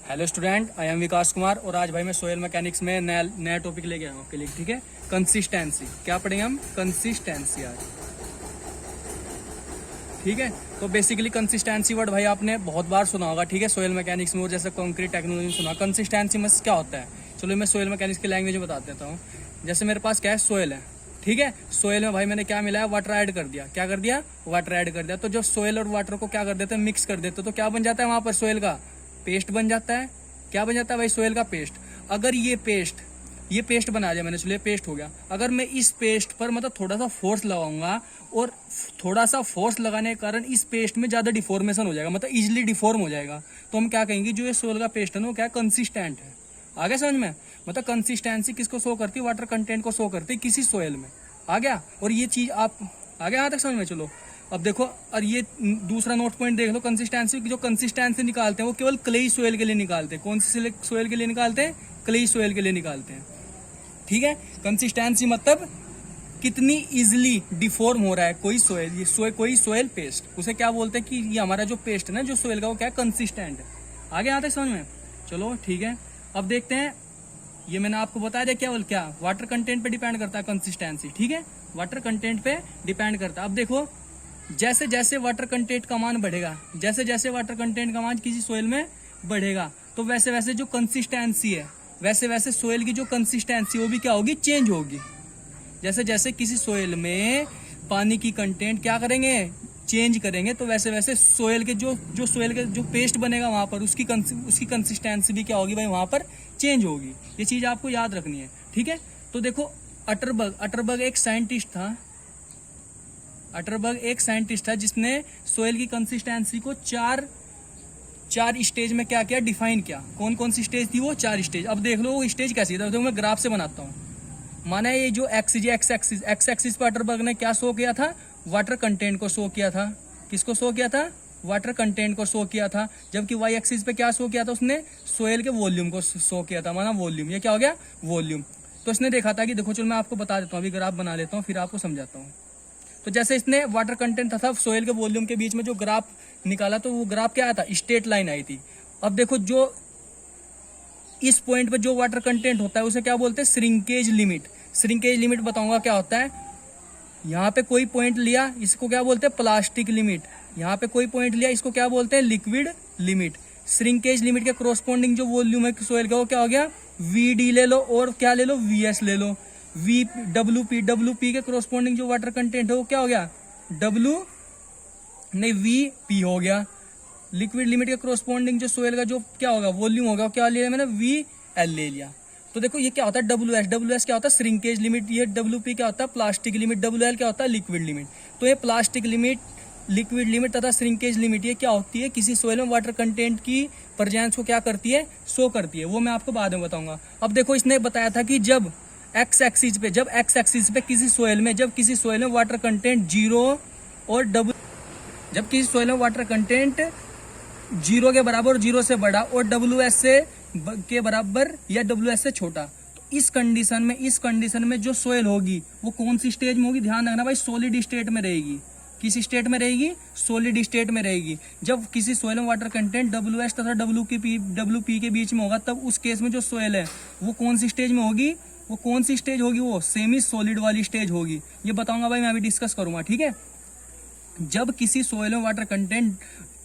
Hello student, I am विकास कुमार और आज भाई मैं सोयल मैकेनिक्स में नया टॉपिक लेके आया हूँ आपके लिए। ठीक है, कंसिस्टेंसी। क्या पढ़ेंगे हम? कंसिस्टेंसी आज। ठीक है, तो बेसिकली कंसिस्टेंसी वर्ड भाई आपने बहुत बार सुना होगा। ठीक है, सोयल मैकेनिक्स में और जैसे कंक्रीट टेक्नोलॉजी में सुना। कंसिस्टेंसी में क्या होता है, चलो मैं सोयल मैकेनिक्स की लैंग्वेज में बता देता हूँ। जैसे मेरे पास क्या है, सोयल है। ठीक है, सोयल में भाई मैंने क्या मिला है, वाटर ऐड कर दिया। क्या कर दिया? वाटर ऐड कर दिया। तो जब सोयल और वाटर को क्या कर देते हैं, मिक्स कर देते, तो क्या बन जाता है वहां पर? सोयल का पेस्ट बन जाता है। क्या बन जाता है भाई? सोयल का पेस्ट। अगर ये पेस्ट बना दिया मैंने, चलिए पेस्ट हो गया। अगर मैं इस पेस्ट पर मतलब थोड़ा सा फोर्स लगाऊंगा और थोड़ा सा फोर्स लगाने के कारण इस पेस्ट में ज्यादा डिफॉर्मेशन हो जाएगा, मतलब इजिली डिफॉर्म हो जाएगा, तो हम क्या कहेंगे, जो ये सोयल का पेस्ट है ना वो क्या कंसिस्टेंट है। आगे समझ में? मतलब कंसिस्टेंसी किसको शो करती है? वाटर कंटेंट को शो करती है किसी सोयल में। आ गया? और ये चीज आप आगे यहाँ तक समझ में? चलो अब देखो, और ये दूसरा नोट पॉइंट देख लो। कंसिस्टेंसी की जो कंसिस्टेंसी निकालते हैं वो केवल क्लेई सोयल के लिए निकालते हैं। कौन सी सोयल के लिए निकालते हैं? क्लेई सोयल के लिए निकालते हैं। ठीक है, कंसिस्टेंसी मतलब कितनी इजिली डिफॉर्म हो रहा है कोई सोयल, कोई सोयल पेस्ट, उसे क्या बोलते हैं कि ये हमारा जो पेस्ट है ना, जो सोयल का, वो क्या कंसिस्टेंट है। आगे यहाँ तक समझ में? चलो ठीक है, अब देखते हैं। ये मैंने आपको बताया था क्या वाटर कंटेंट पे डिपेंड करता है कंसिस्टेंसी। ठीक है, वाटर कंटेंट पे डिपेंड करता है। अब देखो, जैसे जैसे वाटर कंटेंट का मान बढ़ेगा, जैसे जैसे वाटर कंटेंट का मान किसी सोयल में बढ़ेगा, तो वैसे वैसे जो कंसिस्टेंसी है, वैसे वैसे सोयल की जो कंसिस्टेंसी वो भी क्या होगी? चेंज होगी। जैसे जैसे किसी सोयल में पानी की कंटेंट क्या करेंगे? चेंज करेंगे, तो वैसे वैसे सोयल के जो सोयल के जो पेस्ट बनेगा वहां पर उसकी कंसिस्टेंसी भी क्या होगी भाई? वहां पर चेंज होगी। ये चीज आपको याद रखनी है। ठीक है, तो देखो, अटरबर्ग एक साइंटिस्ट था। अटरबर्ग एक साइंटिस्ट था जिसने सोयल की कंसिस्टेंसी को चार स्टेज में क्या किया? डिफाइन किया। कौन कौन सी स्टेज थी वो? 4 स्टेज। अब देख लो वो स्टेज कैसी थी, तो मैं ग्राफ से बनाता हूँ। माना ये जो एक्स एक्सिस पर अटरबर्ग ने क्या शो किया था? वाटर कंटेंट को शो किया था। किसको शो किया था? वाटर कंटेंट को शो किया था। जबकि वाई एक्सिस पे क्या शो किया था उसने? सोयल के वॉल्यूम को शो किया था। माना वॉल्यूम, ये क्या हो गया? वॉल्यूम। तो इसने देखा था कि देखो, चलो मैं आपको बता देता हूँ, अभी ग्राफ बना लेता हूँ फिर आपको समझाता हूँ। तो जैसे इसने वाटर कंटेंट तथा सोयल के वॉल्यूम के बीच में जो ग्राफ निकाला, तो वो ग्राफ क्या आया था? स्ट्रेट लाइन आई थी। अब देखो, जो इस पॉइंट पे जो वाटर कंटेंट होता है उसे क्या बोलते हैं? Shrinkage limit. श्रिंकेज लिमिट बताऊंगा क्या होता है। यहाँ पे कोई पॉइंट लिया, इसको क्या बोलते हैं? Plastic limit. यहाँ पे कोई पॉइंट लिया, इसको क्या बोलते हैं? Liquid limit. श्रिंकेज लिमिट के कोरोस्पोंडिंग जो वॉल्यूम है सोयल का, वो क्या हो गया? वी ले लो और क्या ले लो? वी ले लो। डब्ल्यू पी के कोरोस्पोंडिंग जो वाटर कंटेंट है वो क्या हो गया? वी पी हो गया। लिक्विड लिमिट के कोरोस्पोंडिंग जो सोयल का जो क्या होगा? वॉल्यूम होगा, क्या लिया मैंने? वी एल ले लिया। तो देखो ये क्या होता है? डब्ल्यू एस क्या होता है? Shrinkage limit. ये डब्ल्यू पी क्या होता है? Plastic limit. डब्ल्यू एल क्या होता है? Liquid limit. तो ये प्लास्टिक लिमिट, लिक्विड लिमिट तथा श्रिंकेज लिमिट, ये क्या होती है? किसी सोयल में वाटर कंटेंट की प्रेजेंस को क्या करती है? शो करती है। वो मैं आपको बाद में बताऊंगा। अब देखो, इसने बताया था कि जब एक्स एक्सिस पे किसी सोयल में वाटर कंटेंट 0 और जब किसी सोयल में वाटर कंटेंट 0 के बराबर और 0 से बड़ा और डब्ल्यू एस के बराबर या डब्ल्यू एस से छोटा, तो इस कंडीशन में जो सोयल होगी वो कौन सी स्टेज में होगी? ध्यान रखना भाई, सॉलिड स्टेट में रहेगी। किस स्टेट में रहेगी? सॉलिड स्टेट में रहेगी। जब किसी सोयल में वाटर कंटेंट डब्ल्यू एस तथा डब्ल्यू पी के बीच में होगा, तब उस केस में जो सोयल है वो कौन सी स्टेज में होगी? वो सेमी सॉलिड वाली स्टेज होगी। ये बताऊंगा भाई, मैं अभी डिस्कस करूंगा। ठीक है, जब किसी सोयल में वाटर कंटेंट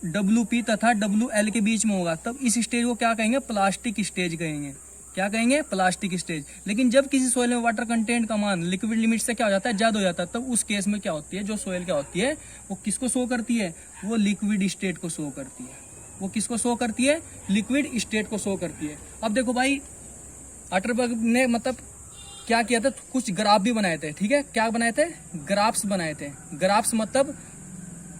डब्ल्यू पी तथा डब्ल्यू एल के बीच में होगा, तब इस स्टेज को क्या कहेंगे? प्लास्टिक स्टेज कहेंगे। क्या कहेंगे? Plastic stage. लेकिन जब किसी सोयल में वाटर कंटेंट का मान लिक्विड लिमिट से क्या हो जाता है? ज्यादा हो जाता है, तब उस केस में क्या होती है? जो सोयल क्या होती है वो किसको शो करती है? वो लिक्विड स्टेट को शो करती है। वो किसको शो करती है? लिक्विड स्टेट को शो करती है। अब देखो भाई, अटरबर्ग ने मतलब क्या किया था? कुछ ग्राफ भी बनाए थे। ठीक है, क्या बनाए थे? ग्राफ्स बनाए थे। ग्राफ्स मतलब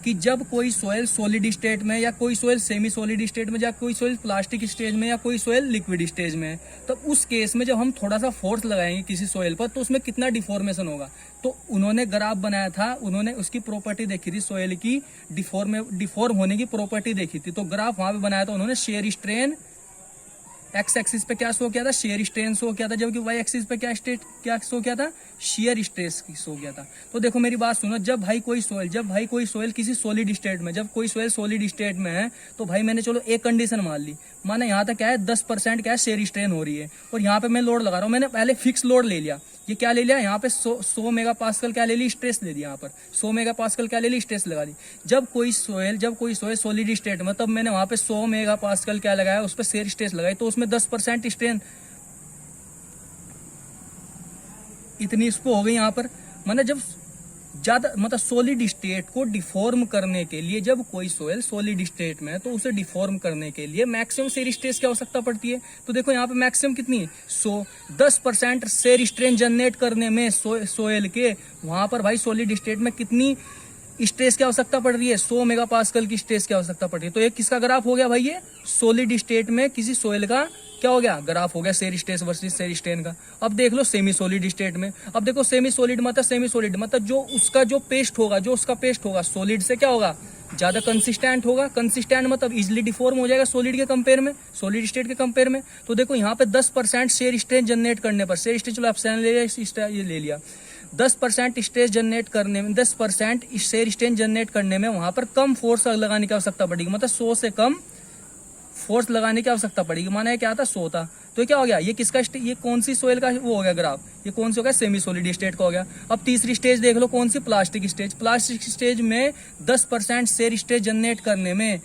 कि जब कोई सोयल सॉलिड स्टेट में, या कोई सोयल सेमी सॉलिड स्टेट में, या कोई सोयल प्लास्टिक स्टेज में, या कोई सोयल लिक्विड स्टेज में, तो उस केस में जब हम थोड़ा सा फोर्स लगाएंगे किसी सोयल पर, तो उसमें कितना डिफॉर्मेशन होगा। तो उन्होंने ग्राफ बनाया था, उन्होंने उसकी प्रॉपर्टी देखी थी, सोयल की डिफॉर्म होने की प्रॉपर्टी देखी थी। तो ग्राफ वहां पे बनाया था उन्होंने। शेयर स्ट्रेन एक्स एक्सिस पे क्या शो किया था? शेयर स्ट्रेन शो किया था। जबकि वाई एक्सिस पे क्या शो किया था? शेयर स्ट्रेस की शो किया था। तो देखो मेरी बात सुनो, जब भाई कोई सोयल किसी सॉलिड स्टेट में, जब कोई सोयल सॉलिड स्टेट में है, तो भाई मैंने चलो एक कंडीशन मान ली। माने यहाँ तक क्या है 10% क्या है शेयर स्ट्रेन हो रही है, और यहाँ पे मैं लोड लगा रहा हूँ, मैंने पहले फिक्स लोड ले लिया, ये क्या ले लिया यहाँ पे 100 मेगा पास्कल क्या ले ली, स्ट्रेस ले दिया, यहाँ पर 100 मेगा पास्कल क्या ले ली, स्ट्रेस लगा दी। जब कोई सोयल सॉलिड स्टेट में, तब मैंने वहां पे 100 मेगा पास्कल क्या लगाया, उस पर शेयर स्ट्रेस लगाई, तो उसमें 10% स्ट्रेन इतनी इस पे हो गई यहाँ पर। मैंने जब ज्यादा मतलब सॉलिड स्टेट को डिफॉर्म करने के लिए, जब कोई सोयल सॉलिड स्टेट में है तो उसे डिफॉर्म करने के लिए मैक्सिमम शेयर स्ट्रेस की आवश्यकता पड़ती है। तो देखो यहाँ पे मैक्सिमम कितनी है 100, 10% शेयर स्ट्रेन जनरेट करने में सोयल के वहां पर भाई सॉलिड स्टेट में कितनी स्ट्रेस की आवश्यकता पड़ रही है, 100 मेगा पास्कल की स्ट्रेस की आवश्यकता पड़ रही है। तो एक किसका ग्राफ हो गया भाई, ये सॉलिड स्टेट में किसी सोयल का क्या हो गया, ग्राफ हो गया shear stress versus shear strain का। अब देख लो सेमी सॉलिड स्टेट में, अब देखो सेमी सॉलिड मतलब जो उसका जो पेस्ट होगा सॉलिड से क्या होगा, ज्यादा कंसिस्टेंट होगा। कंसिस्टेंट मतलब इजिली डिफॉर्म हो जाएगा सॉलिड के कंपेयर में, सॉलिड स्टेट के कंपेयर में। तो देखो यहाँ पे 10% शेयर स्ट्रेन जनरेट करने पर, शेयर स्ट्रेन चलो एप्सिलॉन ये ले लिया, 10% स्ट्रेस जनरेट करने में, 10% शेयर स्ट्रेन जनरेट करने में वहां पर कम फोर्स लगाने की आवश्यकता पड़ेगी, मतलब 100 से कम फोर्स लगाने की आवश्यकता पड़ेगी। माना क्या था 100 था, तो क्या हो गया, ये किसका, ये कौन सी सोयल का वो हो गया ग्राफ, ये कौन सी हो गया, सेमी सॉलिड स्टेट का हो गया। अब तीसरी स्टेज देख लो, कौन सी, प्लास्टिक स्टेज। प्लास्टिक स्टेज में 10% शेयर स्ट्रेस जनरेट करने में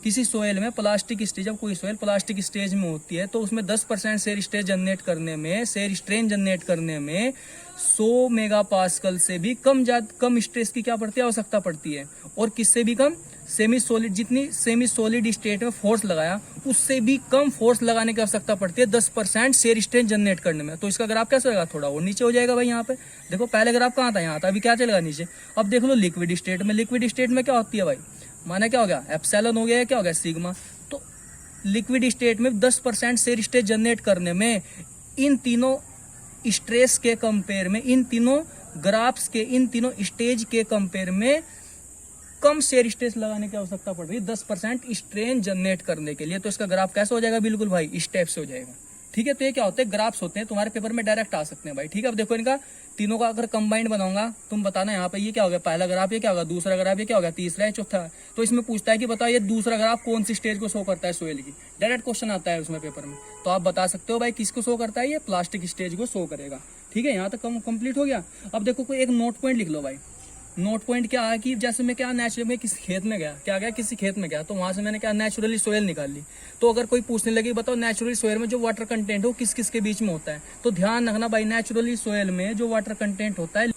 किसी सोयल में, प्लास्टिक स्टेज, जब कोई सोयल प्लास्टिक स्टेज में होती है तो उसमें 10% शेयर स्ट्रेस जनरेट करने में, शेयर स्ट्रेन जनरेट करने में 100 मेगा पास्कल से भी कम स्ट्रेस की क्या पड़ती है, आवश्यकता पड़ती है। और किससे भी कम, सेमी सॉलिड, जितनी सेमी सॉलिड स्टेट में फोर्स लगाया उससे भी कम फोर्स लगाने की आवश्यकता पड़ती है 10% शेयर स्ट्रेन जनरेट करने में। तो इसका ग्राफ कैसे होगा, थोड़ा और नीचे हो जाएगा भाई। यहाँ पे देखो पहले ग्राफ कहाँ था, यहाँ था, अभी क्या चलेगा नीचे। अब देख लो लिक्विड स्टेट में, लिक्विड स्टेट में क्या होती है भाई, माना क्या हो गया, एप्सिलॉन हो गया, क्या हो गया, सिग्मा। तो लिक्विड स्टेट में 10% शेयर स्ट्रेस जनरेट करने में इन तीनों स्ट्रेस के कंपेयर में, इन तीनों ग्राफ्स के, इन तीनों स्टेज के कंपेयर में कम शेयर स्ट्रेस लगाने की आवश्यकता पड़ रही है 10% स्ट्रेन जनरेट करने के लिए। तो इसका ग्राफ कैसे हो जाएगा, बिल्कुल भाई स्टेप से हो जाएगा। ठीक है, तो ये क्या होते हैं, ग्राफ्स होते हैं, तुम्हारे पेपर में डायरेक्ट आ सकते हैं भाई। ठीक है, अब देखो इनका तीनों का अगर कंबाइंड बनाऊंगा, तुम बताना यहाँ पे ये क्या होगा, पहला ग्राफ ये क्या होगा, दूसरा ग्राफ ये क्या होगा, तीसरा है, चौथा। तो इसमें पूछता है कि बताओ ये दूसरा ग्राफ कौन सी स्टेज को शो करता है सोयल की, डायरेक्ट क्वेश्चन आता है उसमें पेपर में। तो आप बता सकते हो भाई किसको शो करता है, ये प्लास्टिक स्टेज को शो करेगा। ठीक है, यहाँ तक कंप्लीट हो गया। अब देखो कोई एक नोट पॉइंट लिख लो भाई। नोट पॉइंट क्या है कि जैसे मैं क्या नेचुरल में किसी खेत में गया, क्या गया, किसी खेत में गया, तो वहां से मैंने क्या नेचुरली सोयल निकाल ली। तो अगर कोई पूछने लगे बताओ नेचुरली सोयल में जो वाटर कंटेंट हो किस किस के बीच में होता है, तो ध्यान रखना भाई नेचुरली सोयल में जो वाटर कंटेंट होता है।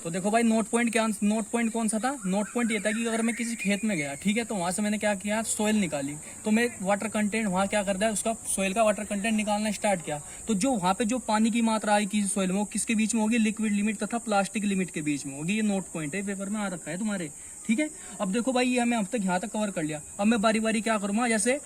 तो देखो भाई नोट पॉइंट क्या, नोट पॉइंट कौन सा था, नोट पॉइंट ये था कि अगर मैं किसी खेत में गया, ठीक है, तो वहां से मैंने क्या किया, सोयल निकाली, तो मैं वाटर कंटेंट वहां क्या करता है, उसका सोयल का वाटर कंटेंट निकालना स्टार्ट किया। तो जो वहां पे जो पानी की मात्रा आई किसी सोयल में, वो किसके बीच में होगी, लिक्विड लिमिट तथा प्लास्टिक लिमिट के बीच में होगी। ये नोट पॉइंट है, पेपर में आ रखा है तुम्हारे। ठीक है, अब देखो भाई ये हमें अब तक यहाँ तक कवर कर लिया। अब मैं बारी बारी क्या करूंगा, जैसे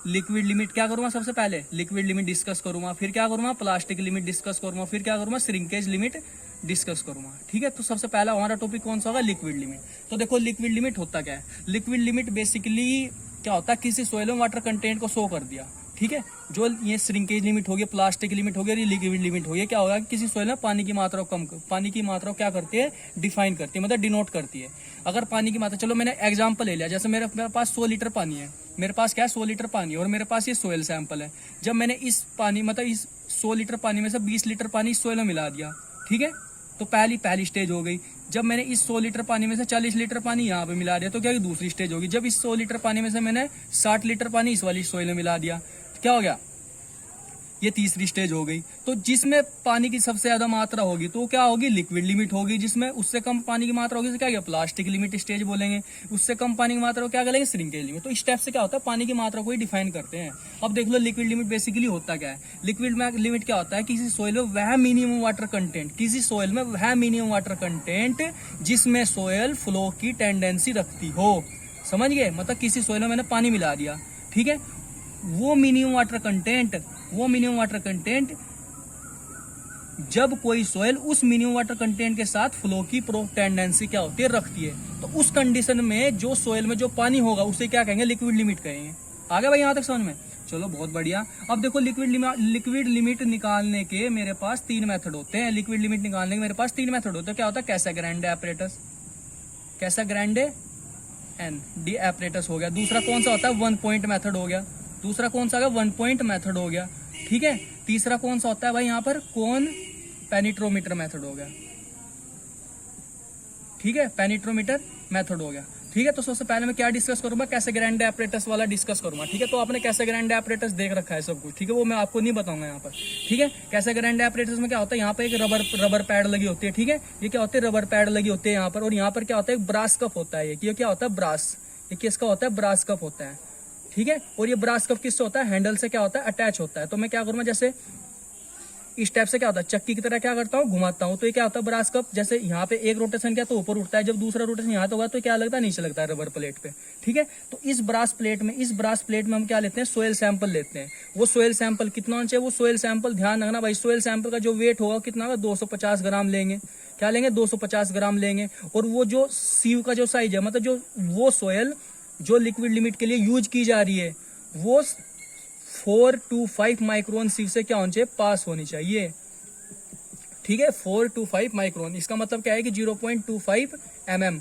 लिक्विड लिमिट क्या करूंगा, सबसे पहले लिक्विड लिमिट डिस्कस करूंगा, फिर क्या करूंगा, प्लास्टिक लिमिट डिस्कस करूंगा, फिर क्या करूंगा, श्रिंकेज लिमिट डिस्कस करूंगा। ठीक है, तो सबसे पहला हमारा टॉपिक कौन सा होगा, लिक्विड लिमिट। तो देखो लिक्विड लिमिट होता क्या है, लिक्विड लिमिट बेसिकली क्या होता है, किसी सोयल में वाटर कंटेंट को शो कर दिया। ठीक है, जो ये श्रिंकेज लिमिट होगी, प्लास्टिक लिमिट होगी, ये लिक्विड लिमिट होगी, क्या होगा, किसी सोयल में पानी की मात्रा कम, पानी की मात्रा क्या करती है, डिफाइन करती है, मतलब डिनोट करती है। अगर पानी की मात्रा, चलो मैंने एग्जांपल ले लिया, जैसे मेरे पास 100 लीटर पानी है, मेरे पास क्या है 100 लीटर पानी, और मेरे पास ये सोयल सैंपल है। जब मैंने इस पानी मतलब इस 100 लीटर पानी में से 20 लीटर पानी इस सोयल में मिला दिया, ठीक है, तो पहली स्टेज हो गई। जब मैंने इस 100 लीटर पानी में से 40 लीटर पानी यहाँ पे मिला दिया, तो क्या दूसरी स्टेज होगी। जब इस 100 लीटर पानी में से मैंने 60 लीटर पानी इस वाली सोयल में मिला दिया, क्या हो गया, ये तीसरी स्टेज हो गई। तो जिसमें पानी की सबसे ज्यादा मात्रा होगी तो क्या होगी, लिक्विड लिमिट होगी। जिसमें उससे कम पानी की मात्रा होगी तो क्या गया, प्लास्टिक लिमिट स्टेज बोलेंगे। उससे कम पानी की मात्रा को क्या करेंगे, श्रिंकेज लिमिट। तो इस स्टेप से क्या होता है, पानी की मात्रा को ही डिफाइन करते हैं। अब देख लो लिक्विड लिमिट बेसिकली होता क्या है। लिक्विड लिमिट क्या होता है, किसी सोयल में वह मिनिमम वाटर कंटेंट, किसी सोयल में वह मिनिमम वाटर कंटेंट जिसमें सोयल फ्लो की टेंडेंसी रखती हो। समझ गए, मतलब किसी सोयल में मैंने पानी मिला दिया, ठीक है, वो मिनिमम वाटर कंटेंट जब कोई सोयल उस मिनिमम वाटर कंटेंट के साथ फ्लो की टेंडेंसी क्या होती है, रखती है, तो उस कंडीशन में जो सोयल में जो पानी होगा उसे क्या कहेंगे, लिक्विड लिमिट कहेंगे। आ गया भाई यहाँ तक समझ में, चलो बहुत बढ़िया। अब देखो लिक्विड लिमिट निकालने के मेरे पास 3 मेथड होते हैं। लिक्विड लिमिट निकालने के मेरे पास 3 मेथड होते हैं। क्या होता है, कैसाग्रांडे एपरेटस, कैसाग्रांडे एंड डी एपरेटस हो गया। दूसरा कौन सा होता है, 1 पॉइंट मेथड हो गया। दूसरा कौन सा आ गया, 1 पॉइंट मेथड हो गया, ठीक है। तीसरा कौन सा होता है भाई यहाँ पर, कोन पेनिट्रोमीटर मेथड हो गया, ठीक है, पेनिट्रोमीटर मेथड हो गया, ठीक है। तो सबसे पहले मैं क्या डिस्कस करूंगा, कैसेग्रांडे एपरेटस वाला डिस्कस करूंगा, ठीक है। तो आपने कैसेग्रांडे एपरेटस देख रखा है सब कुछ, ठीक है, वो मैं आपको नहीं बताऊंगा यहाँ पर, ठीक है। कैसेग्रांडे एपरेटस में क्या होता है, यहाँ पे एक रबर पैड लगी होती है, ठीक है। ये क्या होते है, रबर पैड लगी होती है यहाँ पर, और यहाँ पर क्या होता है, ब्रास कप होता है, ये क्या होता है, ब्रास, ये किसका होता है, ब्रास कप होता है, ठीक है। और ये ब्रास कप किससे होता है, हैंडल से क्या होता है, अटैच होता है। तो मैं क्या करूंगा, जैसे इस टाइप से क्या होता है, चक्की की तरह क्या करता हूँ, घुमाता हूँ, तो ये क्या होता है, ब्रास कप, जैसे यहाँ पे एक रोटेशन किया तो ऊपर उठता है, जब दूसरा रोटेशन यहाँ तो हुआ तो क्या लगता है, नीचे लगता है रबर प्लेट पे, ठीक है। तो इस ब्रास प्लेट में हम क्या लेते हैं, सोयल सैंपल लेते हैं। वो सोयल सैंपल कितना होना चाहिए, वो सोयल सैंपल ध्यान रखना भाई, सोयल सैंपल का जो वेट होगा कितना होगा, 250 ग्राम लेंगे, क्या लेंगे, 250 ग्राम लेंगे। और वो जो सीव का जो साइज है, मतलब जो वो सोयल जो लिक्विड लिमिट के लिए यूज की जा रही है, वो 4 to 5 माइक्रोन सीव से क्या होनी चाहिए, पास होनी चाहिए, ठीक है। 4 to 5 माइक्रोन, इसका मतलब क्या है कि 0.25 mm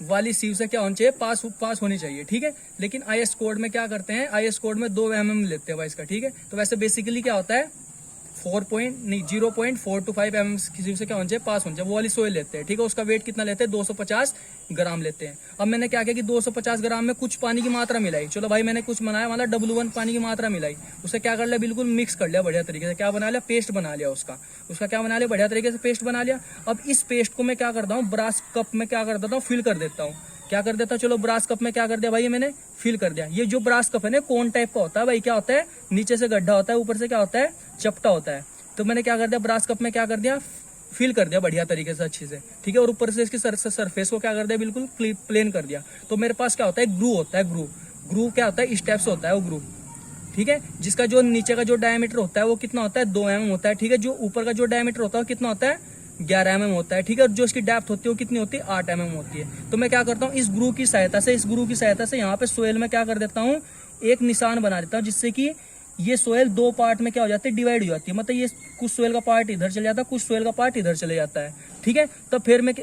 वाली सीव से क्या होनी चाहिए, पास होनी चाहिए, ठीक है। लेकिन आईएस कोड में क्या करते हैं, आईएस कोड में 2 mm लेते हैं भाई इसका, ठीक है। तो वैसे बेसिकली क्या होता है, 0.4 to 5 mm सीव से क्या होना चाहिए, पास होना चाहिए, वो वाली सोयल लेते हैं, ठीक है। उसका वेट कितना लेते हैं, 250 ग्राम लेते हैं। अब मैंने क्या किया कि 250 ग्राम में कुछ पानी की मात्रा मिलाई, चलो भाई मैंने कुछ बनाया, मतलब W1 पानी की मात्रा मिलाई, उसे क्या कर लिया, बिल्कुल मिक्स कर लिया बढ़िया तरीके से, क्या बना लिया, पेस्ट बना लिया उसका क्या बना लिया, बढ़िया तरीके से पेस्ट बना लिया। अब इस पेस्ट को मैं क्या करता हूँ, ब्रास कप में क्या कर देता हूँ, फिल कर देता हूँ, क्या कर देता हूँ, चलो ब्रास कप में क्या कर दिया भाई, मैंने फिल कर दिया। ये जो ब्रास कप है ना, कोन टाइप का होता है भाई, क्या होता है, नीचे से गड्ढा होता है, ऊपर से क्या होता है, चपटा होता है। तो मैंने क्या कर दिया, ब्रास कप में क्या कर दिया, फिल कर दिया बढ़िया तरीके से अच्छे से, ठीक है। और ऊपर से इसकी सरफेस को क्या कर दिया, बिल्कुल प्लेन कर दिया। तो मेरे पास क्या होता है, ग्रू होता है, ग्रू क्या होता है, स्टेप्स होता है वो ग्रू, ठीक है। जिसका जो नीचे का जो डायमीटर होता है वो कितना होता है, 2 mm होता है, ठीक है। जो ऊपर का जो डायमीटर होता है वो कितना होता है, 11 mm होता है, ठीक है। और जो इसकी डेप्थ होती है वो कितनी होती है, 8 mm होती है। तो मैं क्या करता हूँ, इस ग्रू की सहायता से यहाँ पे सोयल में क्या कर देता हूँ, एक निशान बना देता हूँ, जिससे कि ये सोयल 2 पार्ट में क्या हो जाती है, डिवाइड हो जाती है। मतलब ये कुछ सोयल का पार्ट इधर चले जाता है, कुछ सोयल का पार्ट इधर चले जाता है, ठीक है। तो फिर मैं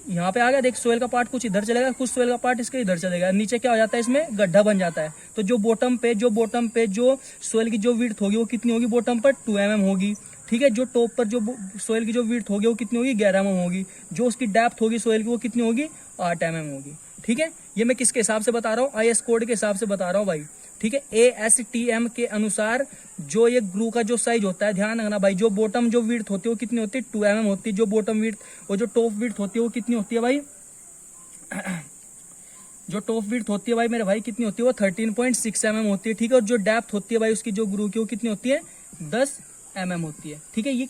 यहाँ पे आ गया, देख सोयल का पार्ट कुछ इधर चलेगा, कुछ सोयल का पार्ट इसके इधर चलेगा, नीचे क्या हो जाता है, इसमें गड्ढा बन जाता है। तो जो बॉटम पे जो सोयल की जो विड्थ होगी वो कितनी होगी, बॉटम पर 2 mm होगी, ठीक है। जो टॉप पर जो सोयल की जो विड्थ होगी वो कितनी होगी, 11 mm होगी। जो उसकी डेप्थ होगी सोयल की वो कितनी होगी, 8 mm होगी, ठीक है। ये मैं किसके हिसाब से बता रहा हूँ, आईएस कोड के हिसाब से बता रहा हूँ भाई, ठीक है। ASTM के अनुसार जो ये ग्रू का जो साइज होता है, ध्यान रखना भाई, जो बॉटम जो विड्थ होती है वो कितनी होती है, 2 mm होती है। जो बॉटम विड्थ और जो टॉप विड्थ होती है वो कितनी होती है भाई, जो टॉप विड्थ होती है भाई मेरे भाई कितनी होती है, वो 13.6 mm होती है, ठीक है। और जो डेप्थ होती है भाई उसकी जो ग्रू की वो कितनी होती है, 10 mm होती है, ठीक है। ये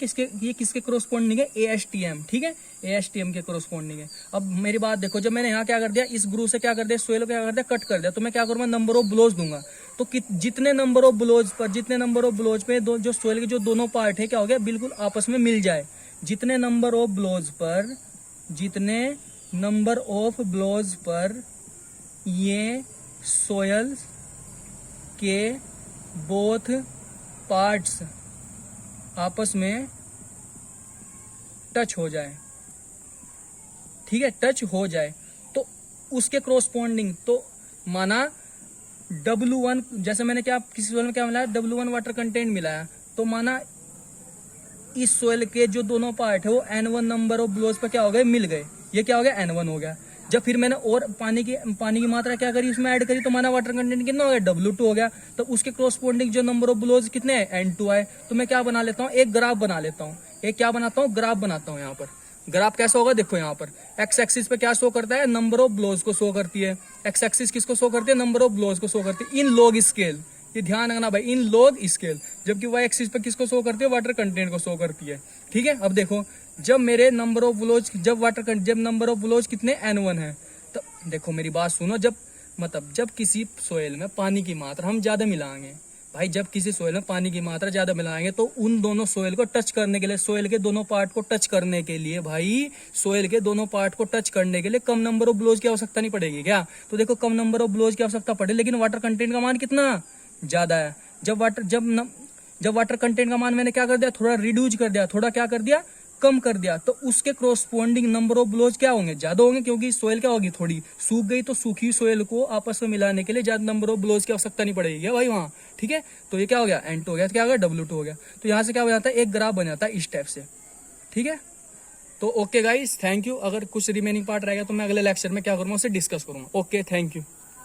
किसके कोरोस्पोंडिंग है, ASTM, ठीक है, ASTM के कोरोस्पोंडिंग है। अब मेरी बात देखो, जब मैंने यहाँ क्या कर दिया, इस ग्रू से क्या कर दिया, सोयल को क्या कर दिया, कट कर दिया। तो मैं क्या करूँगा, नंबर ऑफ ब्लोज दूंगा। तो जितने नंबर ऑफ ब्लोज पे जो सोयल के जो दोनों पार्ट है क्या हो गया, बिल्कुल आपस में मिल जाए। जितने नंबर ऑफ ब्लोज पर ये सोयल के बोथ पार्ट्स आपस में टच हो जाए, ठीक है, टच हो जाए, तो उसके कोरोस्पोंडिंग, तो माना W1, जैसे मैंने क्या किसी सोयल में क्या मिलाया, W1 वाटर कंटेंट मिलाया, तो माना इस सोयल के जो दोनों पार्ट है वो N1 नंबर ऑफ ब्लोज पर क्या हो गए, मिल गए। ये क्या हो गया, N1 हो गया। जब फिर मैंने और पानी की मात्रा क्या करी, उसमें ऐड करी, तो माना वाटर कंटेंट कितना हो गया, W2 हो गया। तो उसके कोरोस्पोंडिंग जो नंबर ऑफ ब्लोज कितने हैं, N2 आए। तो मैं क्या बना लेता हूँ, एक ग्राफ बना लेता हूँ, ग्राफ बनाता हूँ। यहाँ पर ग्राफ कैसा होगा, देखो यहाँ पर एक्स एक्सिस पे क्या शो करता है, नंबर ऑफ ब्लोज को शो करती है। एक्स एक्सिस किसको शो करती है, नंबर ऑफ ब्लोज को शो करती है, इन लॉग स्केल। ये ध्यान रखना भाई, इन लॉग स्केल। जबकि वाई एक्सिस पे किसको शो करती है, वाटर कंटेंट को शो करती है, ठीक है। अब देखो, जब मेरे नंबर ऑफ ब्लोज जब नंबर ऑफ ब्लोज कितने, N1 है, तो देखो मेरी बात सुनो, जब किसी सोयल में पानी की मात्रा हम ज्यादा मिलाएंगे भाई, जब किसी सोयल में पानी की मात्रा ज्यादा मिलाएंगे तो उन दोनों सोयल को टच करने के लिए, सोयल के दोनों पार्ट को टच करने के लिए भाई, सोयल के दोनों पार्ट को टच करने के लिए कम नंबर ऑफ ब्लोज की आवश्यकता नहीं पड़ेगी क्या। तो देखो कम नंबर ऑफ ब्लोज की आवश्यकता पड़े, लेकिन वाटर कंटेंट का मान कितना ज्यादा है। जब वाटर कंटेंट का मान मैंने क्या कर दिया, थोड़ा रिड्यूस कर दिया, थोड़ा क्या कर दिया, कम कर दिया तो उसके क्रॉसपोंडिंग नंबर ऑफ ब्लोज क्या होंगे, ज्यादा होंगे, क्योंकि सोयल क्या होगी, थोड़ी सूख गई, तो सूखी सोयल को आपस में मिलाने के लिए ज्यादा नंबर ऑफ ब्लोज की आवश्यकता नहीं पड़ेगी क्या भाई वहाँ, ठीक है। तो ये क्या हो गया, N2 हो गया, तो क्या हो गया, W2 हो गया। तो यहाँ से क्या हो जाता है, एक ग्राफ बन जाता है इस टाइप से, ठीक है। तो ओके गाइस, थैंक यू। अगर कुछ रिमेनिंग पार्ट रहेगा तो मैं अगले लेक्चर में क्या करूँगा, उसे डिस्कस करूँगा। Okay, thank you.